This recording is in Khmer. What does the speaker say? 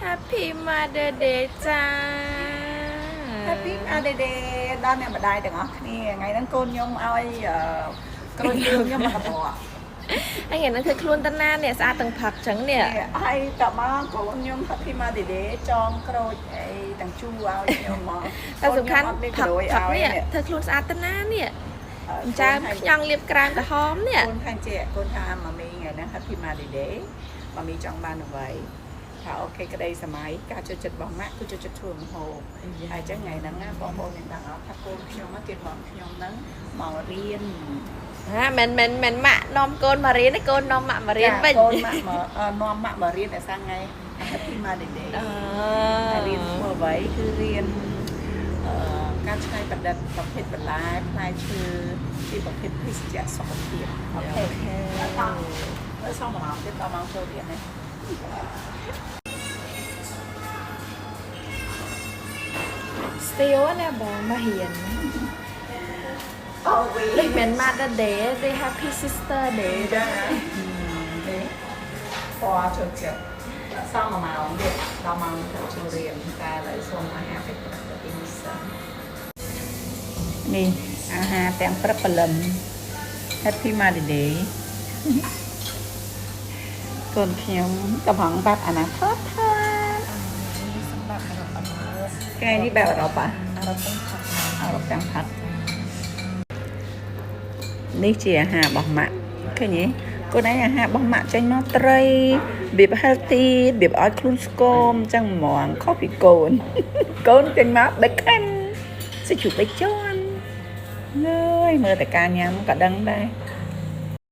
Happy Mother Day จ้า Happy Mother Day ដល់អ្នកម្ដាយទាំងអស់គ្នាថ្ងៃហ្នឹងកូនខ្ញុំឲ្យកូនខ្ញុំមកកបថ្ងៃហ្នឹងគឺខ្លួនតាណានេះស្អាតទាំងផឹកចឹងនេះហើយកុំមកកូនខ្ញុំ Happy Mother Day ចងក្រូចអីទាំងជូរឲ្យខ្ញុំមកតែសំខាន់ផឹកនេះធ្វើខ្លួនស្អាតតាណានេះចាំខ្ញងលាបក្រែមក្រហមនេះកូនខាងជាកូនថាម៉ាមីថ្ងៃហ្នឹង Happy Mother Day ម៉ាមីចង់បានអ្វីថាអូខេក្តីសម័យការចូលចិត្តរបស់ម៉ាក់គឺចូលចិត្តធ្វើម្ហូបហើយចឹងថ្ងៃហ្នឹងបងប្អូនមានដឹងអត់ថាកូនខ្ញុំទៀតបងខ្ញុំហ្នឹងមករៀនមិនម៉ាក់នាំកូនមករៀនទេកូននាំម៉ាក់មករៀនវិញកូនម៉ាក់មកនាំម៉ាក់មករៀនតែថ្ងៃ Happy Mother Day រៀនធ្វើអ្វីគឺរៀនការច្នៃប្រឌិតប្រភេទបន្លែផ្លែឈើពីប្រភេទភេសជ្ជៈសុខភាពអូខេហើយxongមកទៀតដល់មកចូលរៀននេះស្ទៀវណាបងមករៀនដូចមិន Mother Day ទេ Happy Sister Day ដែរពណ៌ចូលចិត្តxongមកទៀតដល់មកចូលរៀនតែឥឡូវសូមអាហារពេលព្រឹកទីនេះសិននេះអាហារទាំងព្រឹកព្រលឹម Happy Mother Day កូនខ្ញុំកំពុងបាត់អនាគតថាសម្រាប់អឺរ៉ុបអឺរ៉ុបថ្ងៃនេះបែបអឺរ៉ុបអឺរ៉ុបទាំងផឹកអឺរ៉ុបទាំងផឹកនេះជាអាហាររបស់ម៉ាក់ឃើញទេកូនឯងអាហាររបស់ម៉ាក់ចេញមកត្រីរបៀប healthy របៀបឲ្យខ្លួនស្គមអញ្ចឹងហ្មងខុសពីកូនកូនចេញមកបេកិនសាច់ជ្រូកបីជាន់លើយមើលតែការញ៉ាំក៏ដឹងដែរ